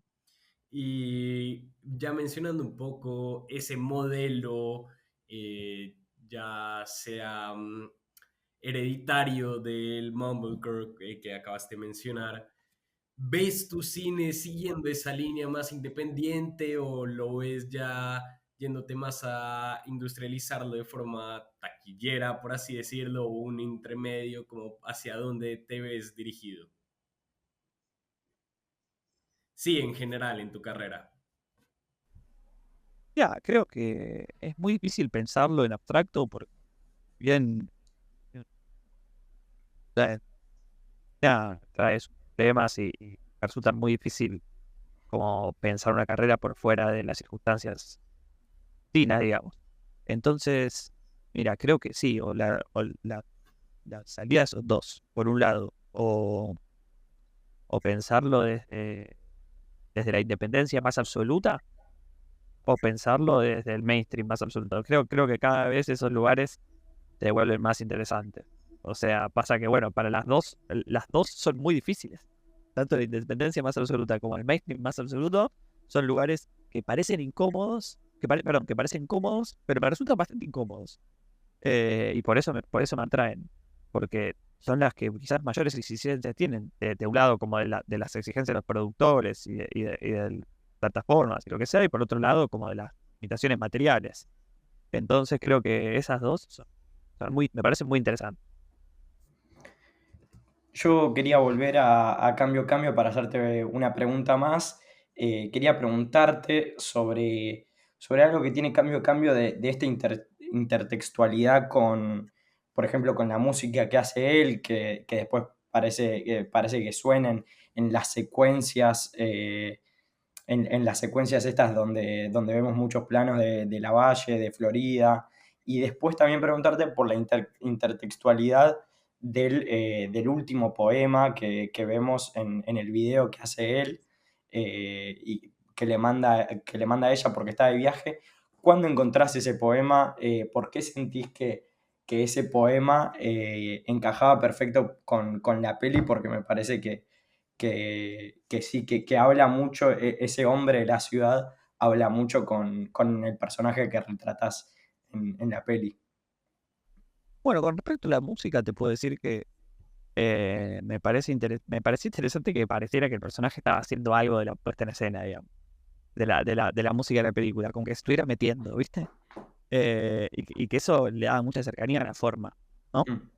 Y ya mencionando un poco ese modelo, ya sea hereditario del Mumblecore que acabaste de mencionar, ¿ves tu cine siguiendo esa línea más independiente o lo ves ya yéndote más a industrializarlo de forma taquillera, por así decirlo, o un intermedio, como hacia dónde te ves dirigido? Sí, en general, en tu carrera. Ya, creo que es muy difícil pensarlo en abstracto porque bien eh, ya trae sus temas y resulta muy difícil como pensar una carrera por fuera de las circunstancias finas, digamos. Entonces, mira, creo que sí, la salida son dos. Por un lado, o pensarlo desde la independencia más absoluta, o pensarlo desde el mainstream más absoluto. Creo que cada vez esos lugares se vuelven más interesantes. O sea, pasa que, bueno, para las dos son muy difíciles. Tanto la independencia más absoluta como el mainstream más absoluto son lugares que parecen incómodos, perdón, que parecen cómodos, pero me resultan bastante incómodos. Y por eso me atraen, porque son las que quizás mayores exigencias tienen, de un lado como de las exigencias de los productores y de plataformas y lo que sea, y por otro lado como de las limitaciones materiales. Entonces creo que esas dos me parecen muy interesantes. Yo quería volver a Cambio Cambio para hacerte una pregunta más. Quería preguntarte sobre algo que tiene Cambio Cambio de esta intertextualidad con, por ejemplo, con la música que hace él, que después parece que suenen en las secuencias, en las secuencias estas donde vemos muchos planos de la Valle, de Florida, y después también preguntarte por la intertextualidad del último poema que vemos en el video que hace él, y que le manda a ella porque está de viaje. ¿Cuándo encontrás ese poema? ¿Por qué sentís que ese poema encajaba perfecto con la peli, porque me parece que sí, que habla mucho, ese hombre de la ciudad habla mucho con el personaje que retratás en la peli. Bueno, con respecto a la música, te puedo decir que me parece interesante que pareciera que el personaje estaba haciendo algo de la puesta en escena, digamos, de la música de la película, como que se estuviera metiendo, ¿viste? Y que eso le da mucha cercanía a la forma, ¿no? Mm.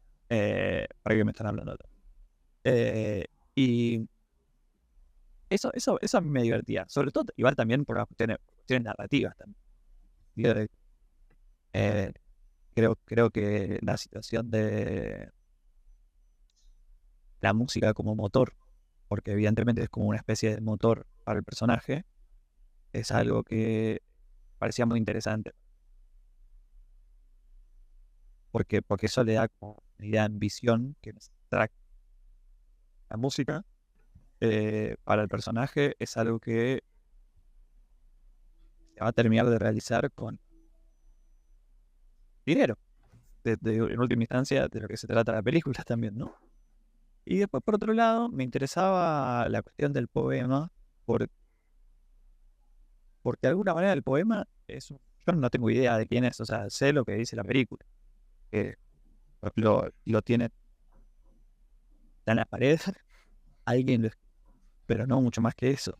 ¿Para qué me están hablando? Y eso a mí me divertía, sobre todo, igual también por las cuestiones narrativas también. Digo, eh, creo que la situación de la música como motor, porque evidentemente es como una especie de motor para el personaje, es algo que parecía muy interesante, porque eso le da como una idea de ambición que nos trae la música. Para el personaje es algo que se va a terminar de realizar con dinero, en última instancia, de lo que se trata la película también, ¿no? Y después, por otro lado, me interesaba la cuestión del poema, porque de alguna manera el poema yo no tengo idea de quién es, o sea, sé lo que dice la película, que lo tiene en la pared, alguien, pero no mucho más que eso.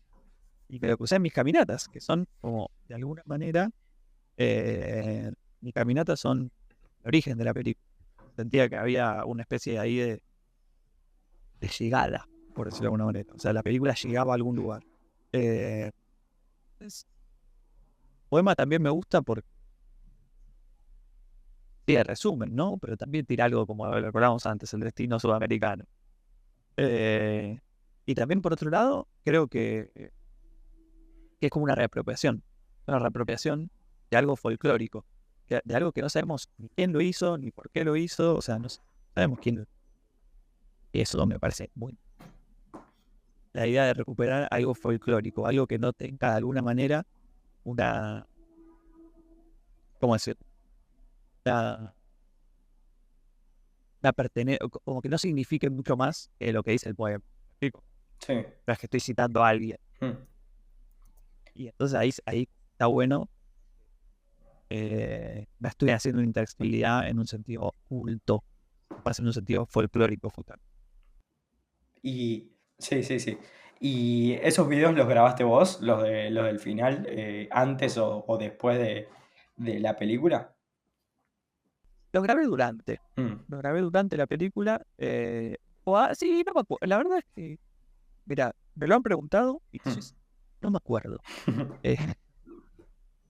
Y me lo crucé en mis caminatas, que son como, de alguna manera, mis caminatas son el origen de la película. Sentía que había una especie ahí de llegada, por decirlo de alguna manera. O sea, la película llegaba a algún lugar. Eh, Poema también me gusta porque tiene resumen, ¿no? Pero también tira algo como lo recordamos antes, el destino sudamericano. Y también, por otro lado, creo que es como una reapropiación. Una reapropiación de algo folclórico. De algo que no sabemos ni quién lo hizo, ni por qué lo hizo. O sea, no sabemos quién lo hizo. Y eso me parece muy... La idea de recuperar algo folclórico, algo que no tenga de alguna manera una... ¿Cómo decirlo? Como que no signifique mucho más que lo que dice el poema. ¿Me explico? Sí. No es que estoy citando a alguien. Mm. Y entonces ahí está bueno. La estoy haciendo una inteligibilidad en un sentido culto, en un sentido folclórico, justamente. Y sí, sí, sí. ¿Y esos videos los grabaste vos, los del final, antes o después de la película? Lo grabé durante. Mm. Lo grabé durante la película. Sí, no me acuerdo. La verdad es que, mira, me lo han preguntado y no me acuerdo.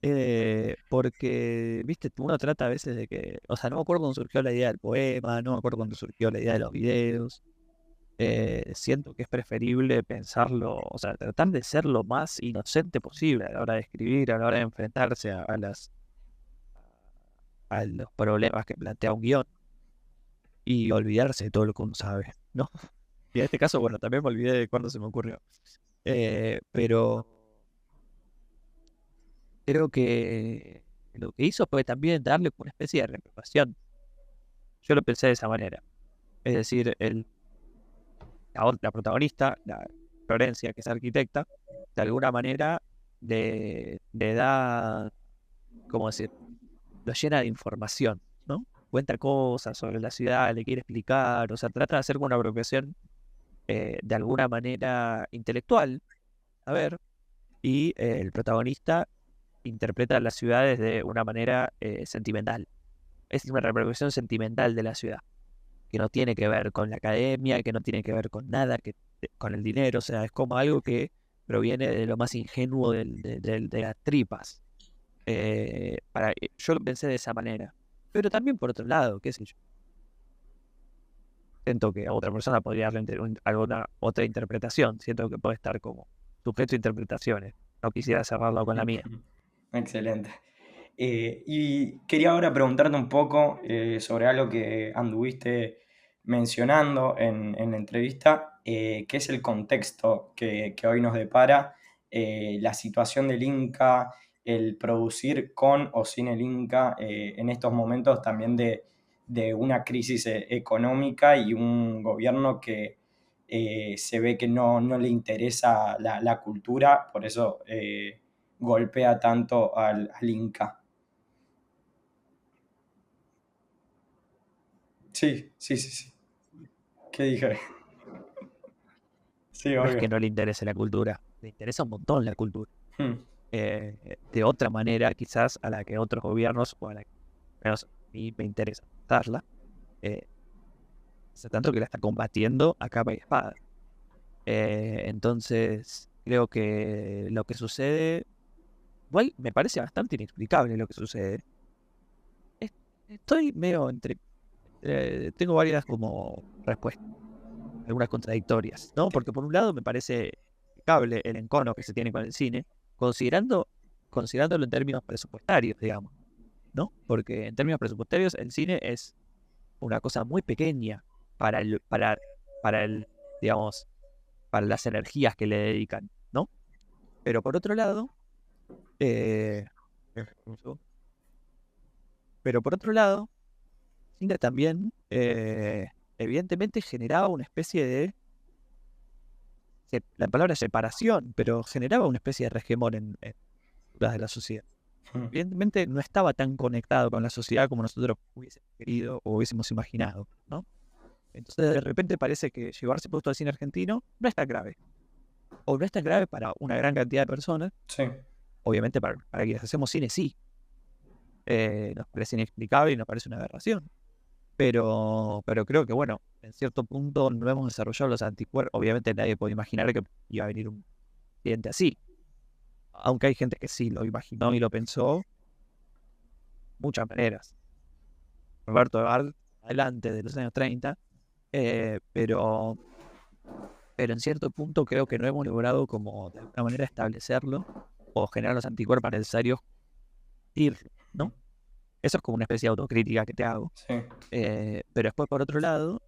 Eh, Porque, viste, uno trata a veces de que, o sea, no me acuerdo cuando surgió la idea del poema, no me acuerdo cuando surgió la idea de los videos. Siento que es preferible pensarlo, o sea, tratar de ser lo más inocente posible a la hora de escribir, a la hora de enfrentarse a los problemas que plantea un guión y olvidarse de todo lo que uno sabe, ¿no? Y en este caso, bueno, también me olvidé de cuándo se me ocurrió. Pero creo que lo que hizo fue también darle una especie de reprobación. Yo lo pensé de esa manera. Es decir, la protagonista, la Florencia, que es arquitecta, de alguna manera le da, ¿cómo decir? Lo llena de información, ¿no? Cuenta cosas sobre la ciudad, le quiere explicar, o sea, trata de hacer una apropiación de alguna manera intelectual, a ver, y el protagonista interpreta las ciudades de una manera sentimental. Es una reproducción sentimental de la ciudad, que no tiene que ver con la academia, que no tiene que ver con nada, con el dinero, o sea, es como algo que proviene de lo más ingenuo de las tripas. Yo lo pensé de esa manera. Pero también por otro lado, qué sé yo, siento que a otra persona podría darle alguna otra interpretación, siento que puede estar como sujeto a interpretaciones. No quisiera cerrarlo con la mía. Excelente. Y quería ahora preguntarte un poco sobre algo que anduviste mencionando en la entrevista, que es el contexto que hoy nos depara, la situación del Inca, el producir con o sin el Inca, en estos momentos también de de una crisis económica y un gobierno que se ve que no le interesa la cultura, por eso golpea tanto al Inca. Sí. ¿Qué dije? Sí, No es obvio. que no le interese la cultura, le interesa un montón la cultura. Hmm. De otra manera, quizás a la que otros gobiernos, o a la que menos a mí me interesa darla, hace tanto que la está combatiendo a capa y espada. Entonces, creo que lo que sucede, igual me parece bastante inexplicable lo que sucede. Estoy medio entre... tengo varias como respuestas, algunas contradictorias, ¿no? Porque por un lado me parece impecable el encono que se tiene con el cine, considerándolo en términos presupuestarios, digamos, ¿no? Porque en términos presupuestarios el cine es una cosa muy pequeña para el, digamos, para las energías que le dedican, ¿no? Pero por otro lado, cine también, evidentemente generaba una especie de, la palabra es separación, pero generaba una especie de resquemor en las de la sociedad. Evidentemente no estaba tan conectado con la sociedad como nosotros hubiésemos querido o hubiésemos imaginado, ¿no? Entonces de repente parece que llevarse puesto al cine argentino no es tan grave. O no es tan grave para una gran cantidad de personas. Sí. Obviamente para quienes hacemos cine sí. Nos parece inexplicable y nos parece una aberración. Pero creo que, bueno, en cierto punto no hemos desarrollado los anticuerpos. Obviamente nadie puede imaginar que iba a venir un cliente así. Aunque hay gente que sí lo imaginó y lo pensó. Muchas maneras. Roberto Eval, adelante de los años 30. Pero en cierto punto creo que no hemos logrado como de alguna manera establecerlo o generar los anticuerpos necesarios, ¿no? Eso es como una especie de autocrítica que te hago. Sí. Pero después, por otro lado,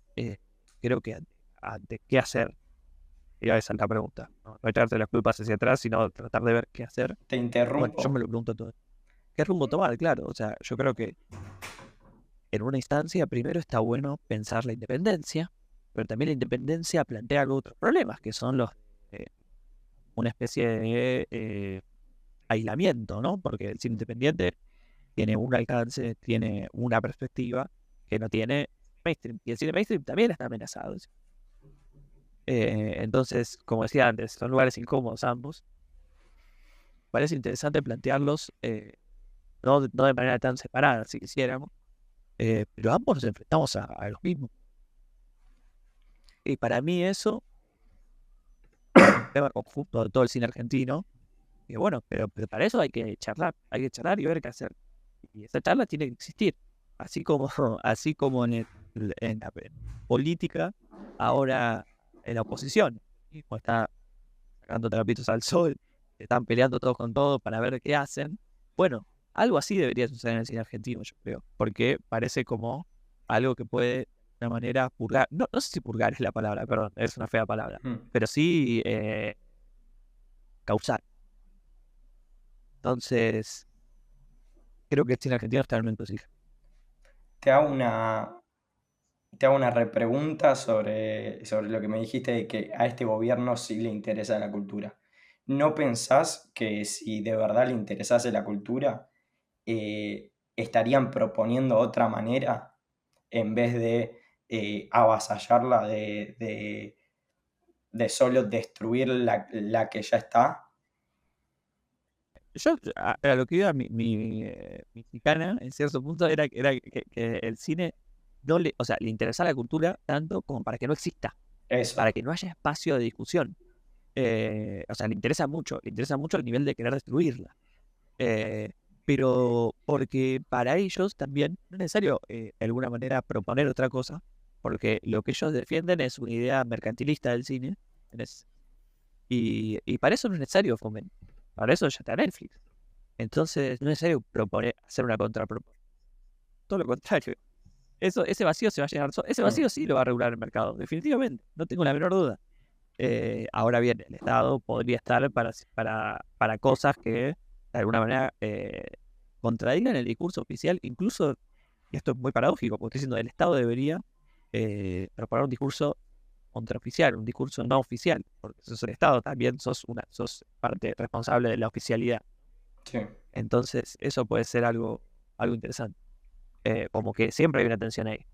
creo que ante qué hacer, y esa es la pregunta. No echarte las culpas hacia atrás, sino tratar de ver qué hacer. Te interrumpo. Bueno, yo me lo pregunto todo. ¿Qué rumbo tomar? Claro, o sea, yo creo que en una instancia primero está bueno pensar la independencia, pero también la independencia plantea otros problemas, que son los una especie de aislamiento, ¿no? Porque el cine independiente tiene un alcance, tiene una perspectiva que no tiene mainstream. Y el cine mainstream también está amenazado. Entonces, como decía antes, son lugares incómodos ambos. Parece interesante plantearlos no de manera tan separada, si quisiéramos, pero ambos nos enfrentamos a los mismos. Y para mí eso es un tema conjunto de todo el cine argentino. Y bueno, pero para eso hay que charlar y ver qué hacer. Y esa charla tiene que existir. Así como en la política, ahora en la oposición. Como está sacando trapitos al sol, están peleando todos con todos para ver qué hacen. Bueno, algo así debería suceder en el cine argentino, yo creo. Porque parece como algo que puede, de una manera, purgar. No sé si purgar es la palabra, perdón, es una fea palabra. Pero sí causar. Entonces, creo que el cine argentino está en un encrucijada. Te hago una repregunta sobre lo que me dijiste de que a este gobierno sí le interesa la cultura. ¿No pensás que si de verdad le interesase la cultura, estarían proponiendo otra manera en vez de avasallarla, de solo destruir la que ya está? Yo, a lo que iba mi chicana, en cierto punto, era que el cine o sea, le interesaba la cultura tanto como para que no exista, Eso. para que no haya espacio de discusión. O sea, le interesa mucho al nivel de querer destruirla. Pero porque para ellos también no es necesario de alguna manera proponer otra cosa, porque lo que ellos defienden es una idea mercantilista del cine, y para eso no es necesario fomento. Para eso ya está Netflix. Entonces no es necesario hacer una contrapropuesta. Todo lo contrario. Ese vacío se va a llenar. Ese vacío sí lo va a regular el mercado, definitivamente. No tengo la menor duda. Ahora bien, el Estado podría estar para cosas que de alguna manera contradigan el discurso oficial, incluso y esto es muy paradójico, porque estoy diciendo, el Estado debería preparar un discurso contraoficial, un discurso no oficial, porque sos el Estado, también sos parte responsable de la oficialidad. Sí, Entonces, eso puede ser algo interesante. Como que siempre hay una tensión ahí.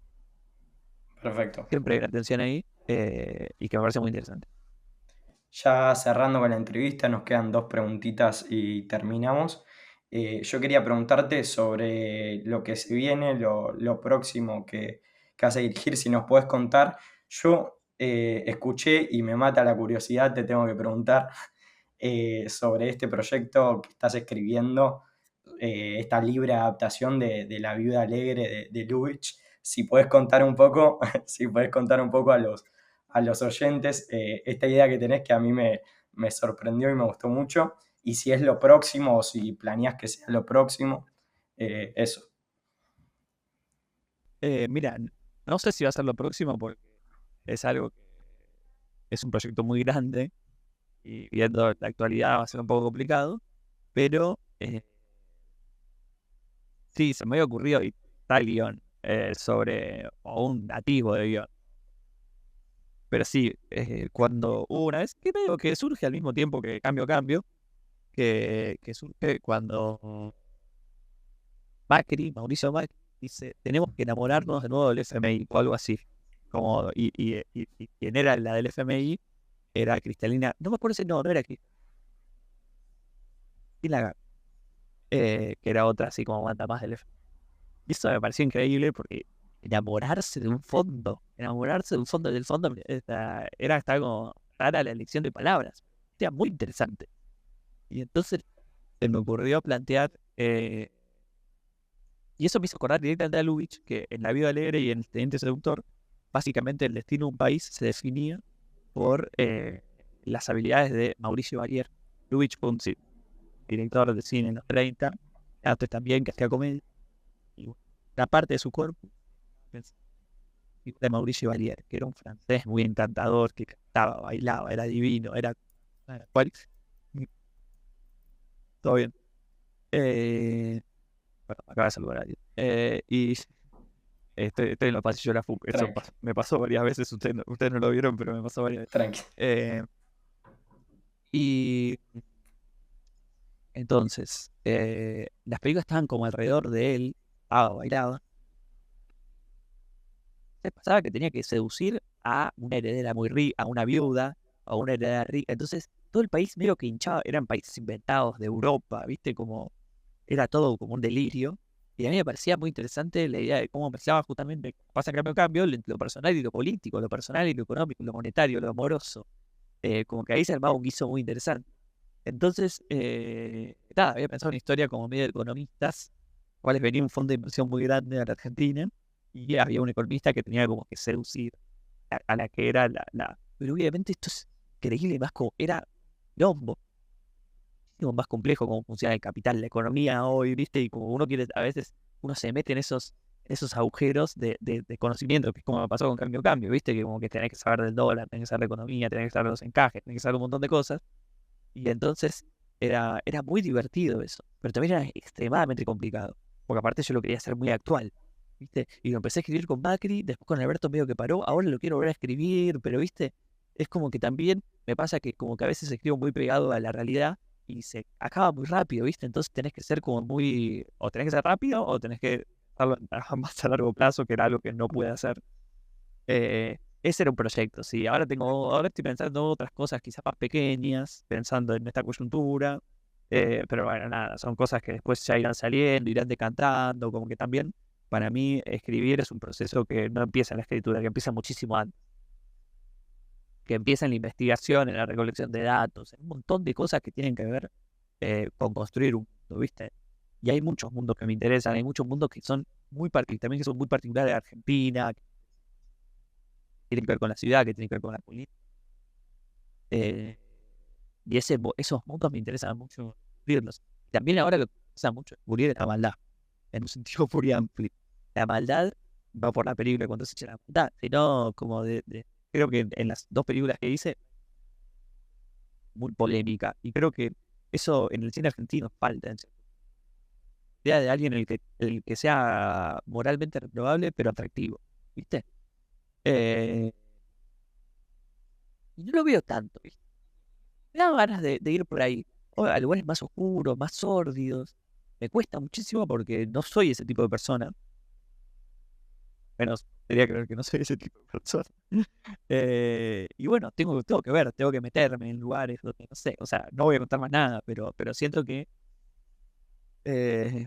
perfecto. Siempre hay una tensión ahí y que me parece muy interesante. Ya cerrando con la entrevista, nos quedan 2 preguntitas y terminamos. Yo quería preguntarte sobre lo que se viene, lo próximo que vas a dirigir, si nos puedes contar. Yo escuché y me mata la curiosidad, te tengo que preguntar sobre este proyecto que estás escribiendo, esta libre adaptación de La Viuda Alegre de Lubitsch. Si puedes contar un poco, si puedes contar un poco a los oyentes esta idea que tenés que a mí me sorprendió y me gustó mucho, y si es lo próximo o si planeas que sea lo próximo, eso. Mira, no sé si va a ser lo próximo porque es algo que es un proyecto muy grande y viendo la actualidad va a ser un poco complicado, pero sí, se me había ocurrido y tal guión sobre, o un nativo de guión. Pero sí, cuando hubo una vez que medio que surge al mismo tiempo que Cambio, que surge cuando Mauricio Macri, dice, tenemos que enamorarnos de nuevo del FMI o algo así. Y quien era la del FMI era Cristalina, no me acuerdo si no era Cristina, que era otra así como manda más del FMI. Y eso me pareció increíble porque enamorarse del fondo, era hasta como rara la elección de palabras. Era muy interesante. Y entonces se me ocurrió plantear, y eso me hizo acordar directamente a Lubitsch, que en La Vida Alegre y en El Teniente Seductor, básicamente el destino de un país se definía por las habilidades de Mauricio Barier. Lubitsch fue un director de cine en los 30, antes también que hacía comedia, y una parte de su cuerpo de Mauricio Barier, que era un francés muy encantador, que cantaba, bailaba, era divino, era... Todo bien. Bueno, acaba de saludar a alguien. Y estoy en los pasillos de la FUC. Eso Tranqui, me pasó varias veces. Ustedes no lo vieron, pero me pasó varias veces. tranqui. Y entonces, las películas estaban como alrededor de él. Bailaba. Se pasaba que tenía que seducir a una heredera muy rica, a una viuda, a una heredera rica. Entonces, todo el país medio que hinchaba. Eran países inventados de Europa, ¿viste? Como era todo como un delirio. Y a mí me parecía muy interesante la idea de cómo mezclaba justamente, pasa cambio, lo personal y lo político, lo personal y lo económico, lo monetario, lo amoroso. Como que ahí se armaba un guiso muy interesante. Entonces, nada, había pensado una historia como medio de economistas, cuales venía un fondo de inversión muy grande a la Argentina, y había un economista que tenía como que seducir a la que era la... Pero obviamente esto es increíble, más como era quilombo, más complejo cómo funciona el capital, la economía hoy, ¿viste? Y como uno quiere, a veces uno se mete en esos agujeros de conocimiento, que es como me pasó con Cambio, ¿viste? Que como que tenés que saber del dólar, tenés que saber de economía, tenés que saber de los encajes, tenés que saber un montón de cosas. Y entonces era muy divertido eso, pero también era extremadamente complicado, porque aparte yo lo quería hacer muy actual, ¿viste? Y lo empecé a escribir con Macri, después con Alberto medio que paró, ahora lo quiero volver a escribir, pero, ¿viste? Es como que también me pasa que como que a veces escribo muy pegado a la realidad y se acaba muy rápido, ¿viste? Entonces tenés que ser como muy... O tenés que ser rápido o tenés que hacerlo más a largo plazo, que era algo que no pude hacer. Ese era un proyecto, sí. Ahora estoy pensando en otras cosas quizás más pequeñas, pensando en esta coyuntura. Pero bueno, nada, son cosas que después ya irán saliendo, irán decantando, como que también para mí escribir es un proceso que no empieza en la escritura, que empieza muchísimo antes, que empieza en la investigación, en la recolección de datos, en un montón de cosas que tienen que ver con construir un mundo, ¿viste? Y hay muchos mundos que me interesan, hay muchos mundos que son también que son muy particulares de Argentina, que tienen que ver con la ciudad, que tienen que ver con la política. Y esos mundos me interesan mucho descubrirlos. También ahora lo que me interesa mucho descubrir es la maldad, en un sentido muy amplio. La maldad va por la película cuando se echa la maldad, sino como creo que en las 2 películas que hice, muy polémica. Y creo que eso en el cine argentino falta. idea de alguien el que sea moralmente reprobable, pero atractivo, ¿viste? Y no lo veo tanto, ¿viste? Me da ganas de ir por ahí, o a lugares más oscuros, más sórdidos. Me cuesta muchísimo porque no soy ese tipo de persona. Menos quería creer que no soy ese tipo de persona. Y bueno, tengo que ver, tengo que meterme en lugares donde no sé, o sea, no voy a contar más nada, pero siento que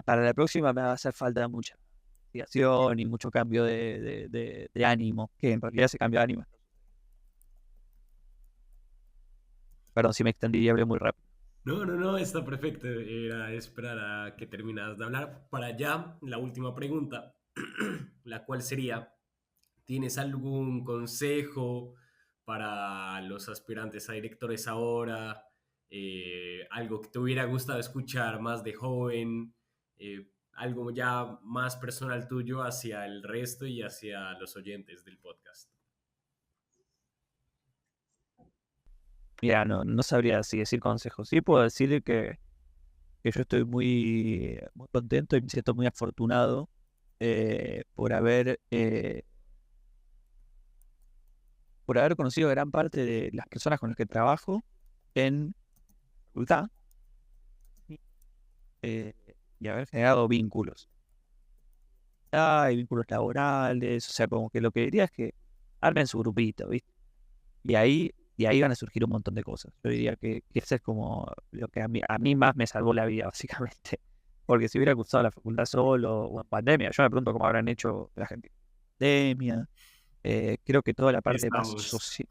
para la próxima me va a hacer falta mucha investigación y mucho cambio de ánimo, que en realidad ese cambio de ánimo. Perdón si me extendí y hablé muy rápido. No, está perfecto. Era esperar a que terminas de hablar. Para ya, la última pregunta, la cual sería, ¿tienes algún consejo para los aspirantes a directores ahora? Algo que te hubiera gustado escuchar más de joven, algo ya más personal tuyo hacia el resto y hacia los oyentes del podcast. Mira, no sabría si decir consejos. Sí puedo decir que yo estoy muy contento y me siento muy afortunado por haber conocido gran parte de las personas con las que trabajo en la facultad eh, y haber generado vínculos. Hay vínculos laborales, o sea, como que lo que diría es que armen su grupito, ¿viste? Y ahí van a surgir un montón de cosas. Yo diría que eso es como lo que a mí más me salvó la vida, básicamente. Porque si hubiera cursado la facultad solo o en pandemia, yo me pregunto cómo habrán hecho la gente en pandemia. Creo que toda la Aquí parte más estamos. social,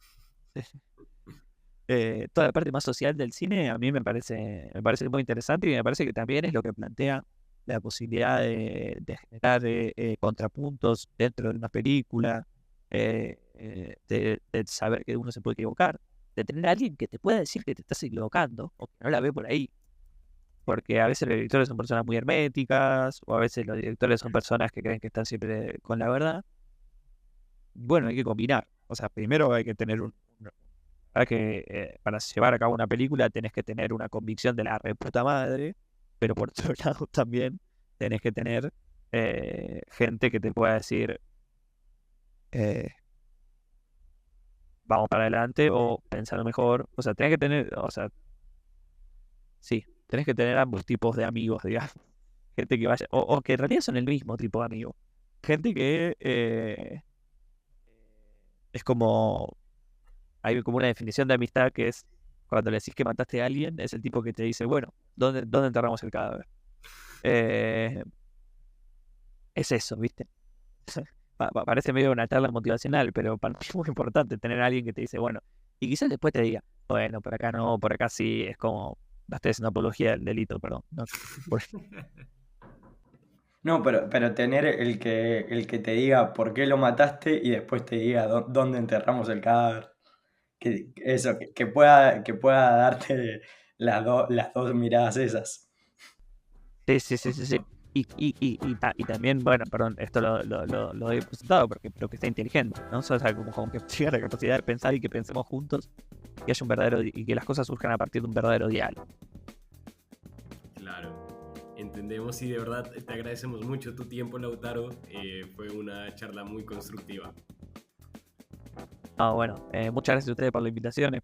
toda la parte más social del cine a mí me parece muy interesante y me parece que también es lo que plantea la posibilidad de generar contrapuntos dentro de una película, de saber que uno se puede equivocar, de tener a alguien que te pueda decir que te estás equivocando o que no la ve por ahí. Porque a veces los directores son personas muy herméticas, o a veces los directores son personas que creen que están siempre con la verdad. Bueno, hay que combinar. O sea, primero hay que tener para llevar a cabo una película tenés que tener una convicción de la reputa madre, pero por otro lado también tenés que tener gente que te pueda decir eh, vamos para adelante o pensar mejor. O sea, tenés que tener, o sea, sí, tenés que tener ambos tipos de amigos, digamos. Gente que vaya, o que en realidad son el mismo tipo de amigo. Gente que es como, hay como una definición de amistad que es cuando le decís que mataste a alguien, es el tipo que te dice, bueno, ¿dónde enterramos el cadáver? Eh, es eso, ¿viste? Parece medio una charla motivacional, pero para mí es muy importante tener a alguien que te dice, bueno, y quizás después te diga, bueno, por acá no, por acá sí, es como, no estés haciendo apología del delito, perdón. No, por- No, pero tener el que te diga por qué lo mataste y después te diga dónde enterramos el cadáver. Eso, que pueda darte las dos miradas esas. Sí, sí, sí, sí, sí. Y también, bueno, perdón, esto lo he presentado porque creo que está inteligente, ¿no? O sea, como que tenga la capacidad de pensar y que pensemos juntos y haya un verdadero, y que las cosas surjan a partir de un verdadero diálogo. Claro, entendemos y de verdad te agradecemos mucho tu tiempo, Lautaro. Fue una charla muy constructiva. Ah, bueno, muchas gracias a ustedes por la invitación.